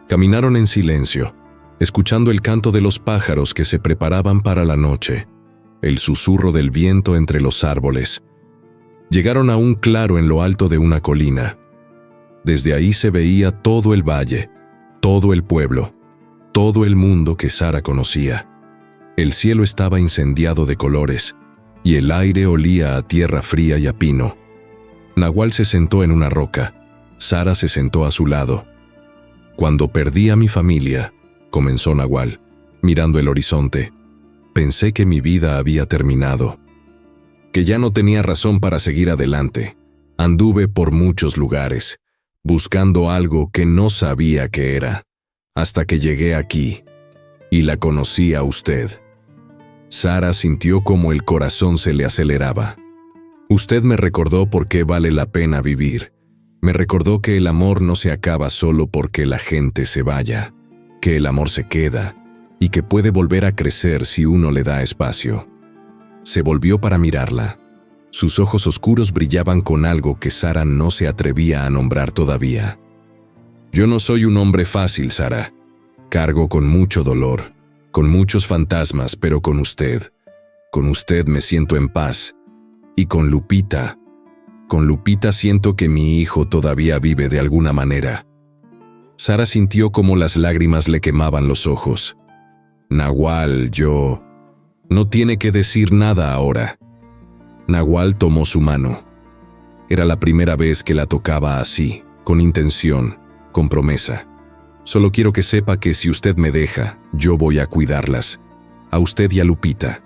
Caminaron en silencio, escuchando el canto de los pájaros que se preparaban para la noche, el susurro del viento entre los árboles. Llegaron a un claro en lo alto de una colina. Desde ahí se veía todo el valle, todo el pueblo, todo el mundo que Sara conocía. El cielo estaba incendiado de colores, y el aire olía a tierra fría y a pino. Nahual se sentó en una roca. Sara se sentó a su lado. «Cuando perdí a mi familia», comenzó Nahual, mirando el horizonte, «pensé que mi vida había terminado, que ya no tenía razón para seguir adelante. Anduve por muchos lugares, buscando algo que no sabía qué era, hasta que llegué aquí, y la conocí a usted». Sara sintió como el corazón se le aceleraba. «Usted me recordó por qué vale la pena vivir. Me recordó que el amor no se acaba solo porque la gente se vaya, que el amor se queda y que puede volver a crecer si uno le da espacio». Se volvió para mirarla. Sus ojos oscuros brillaban con algo que Sara no se atrevía a nombrar todavía. «Yo no soy un hombre fácil, Sara. Cargo con mucho dolor, con muchos fantasmas, pero con usted me siento en paz. Y con Lupita siento que mi hijo todavía vive de alguna manera». Sara sintió como las lágrimas le quemaban los ojos. «Nahual, no tiene que decir nada ahora». Nahual tomó su mano. Era la primera vez que la tocaba así, con intención, con promesa. «Solo quiero que sepa que si usted me deja, yo voy a cuidarlas, a usted y a Lupita.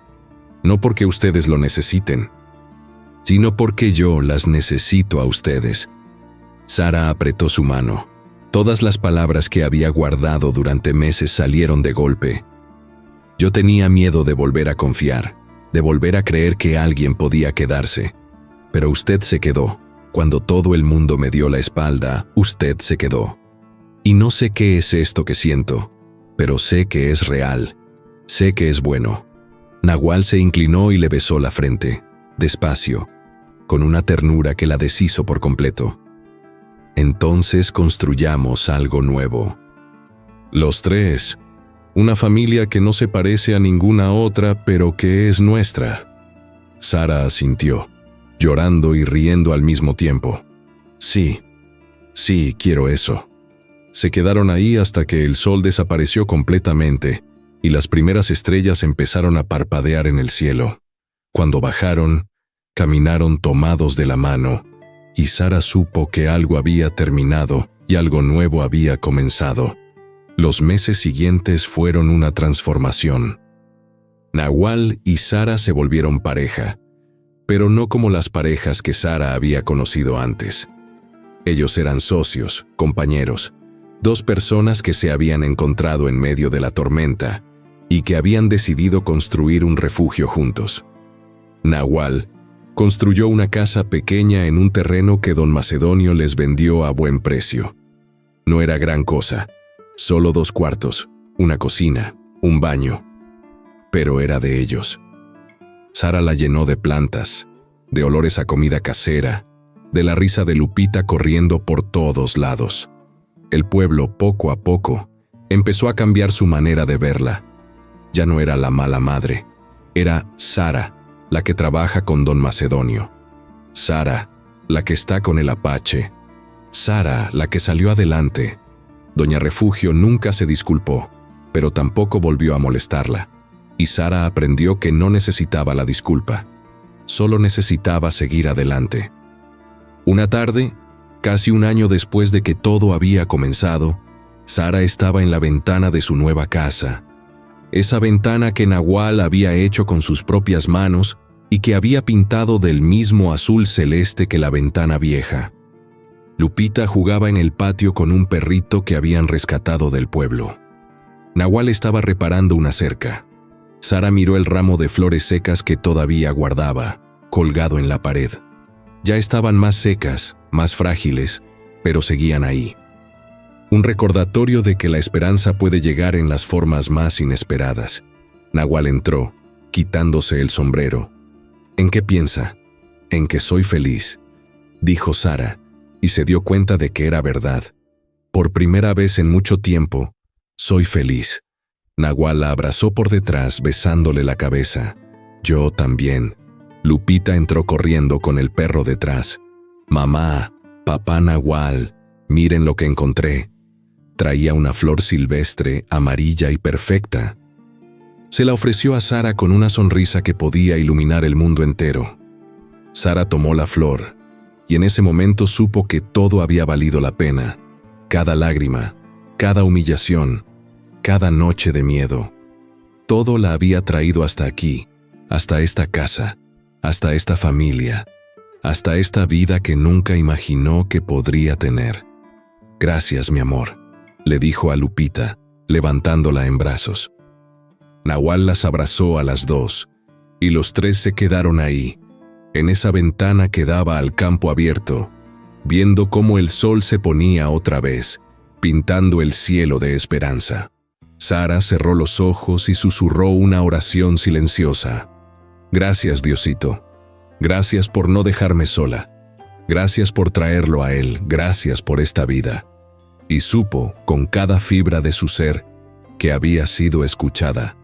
No porque ustedes lo necesiten, sino porque yo las necesito a ustedes». Sara apretó su mano. Todas las palabras que había guardado durante meses salieron de golpe. «Yo tenía miedo de volver a confiar, de volver a creer que alguien podía quedarse. Pero usted se quedó. Cuando todo el mundo me dio la espalda, usted se quedó. Y no sé qué es esto que siento, pero sé que es real. Sé que es bueno». Nahual se inclinó y le besó la frente, despacio, con una ternura que la deshizo por completo. «Entonces construyamos algo nuevo. Los tres, una familia que no se parece a ninguna otra, pero que es nuestra». Sara asintió, llorando y riendo al mismo tiempo. Sí, quiero eso». Se quedaron ahí hasta que el sol desapareció completamente y las primeras estrellas empezaron a parpadear en el cielo. Cuando bajaron, caminaron tomados de la mano, y Sara supo que algo había terminado y algo nuevo había comenzado. Los meses siguientes fueron una transformación. Nahual y Sara se volvieron pareja, pero no como las parejas que Sara había conocido antes. Ellos eran socios, compañeros, dos personas que se habían encontrado en medio de la tormenta y que habían decidido construir un refugio juntos. Nahual construyó una casa pequeña en un terreno que don Macedonio les vendió a buen precio. No era gran cosa, solo 2 cuartos, una cocina, un baño. Pero era de ellos. Sara la llenó de plantas, de olores a comida casera, de la risa de Lupita corriendo por todos lados. El pueblo, poco a poco, empezó a cambiar su manera de verla. Ya no era la mala madre, era Sara, la que trabaja con don Macedonio. Sara, la que está con el Apache. Sara, la que salió adelante. Doña Refugio nunca se disculpó, pero tampoco volvió a molestarla. Y Sara aprendió que no necesitaba la disculpa. Solo necesitaba seguir adelante. Una tarde, casi un año después de que todo había comenzado, Sara estaba en la ventana de su nueva casa, esa ventana que Nahual había hecho con sus propias manos y que había pintado del mismo azul celeste que la ventana vieja. Lupita jugaba en el patio con un perrito que habían rescatado del pueblo. Nahual estaba reparando una cerca. Sara miró el ramo de flores secas que todavía guardaba, colgado en la pared. Ya estaban más secas, más frágiles, pero seguían ahí. Un recordatorio de que la esperanza puede llegar en las formas más inesperadas. Nahual entró, quitándose el sombrero. ¿En qué piensa? En que soy feliz, dijo Sara, y se dio cuenta de que era verdad. Por primera vez en mucho tiempo, soy feliz. Nahual la abrazó por detrás, besándole la cabeza. Yo también. Lupita entró corriendo con el perro detrás. Mamá, papá Nahual, miren lo que encontré. Traía una flor silvestre, amarilla y perfecta. Se la ofreció a Sara con una sonrisa que podía iluminar el mundo entero. Sara tomó la flor, y en ese momento supo que todo había valido la pena. Cada lágrima, cada humillación, cada noche de miedo. Todo la había traído hasta aquí, hasta esta casa, hasta esta familia, hasta esta vida que nunca imaginó que podría tener. Gracias, mi amor, le dijo a Lupita, levantándola en brazos. Nahual las abrazó a las dos, y los tres se quedaron ahí, en esa ventana que daba al campo abierto, viendo cómo el sol se ponía otra vez, pintando el cielo de esperanza. Sara cerró los ojos y susurró una oración silenciosa. Gracias, Diosito. Gracias por no dejarme sola. Gracias por traerlo a él. Gracias por esta vida. Y supo, con cada fibra de su ser, que había sido escuchada.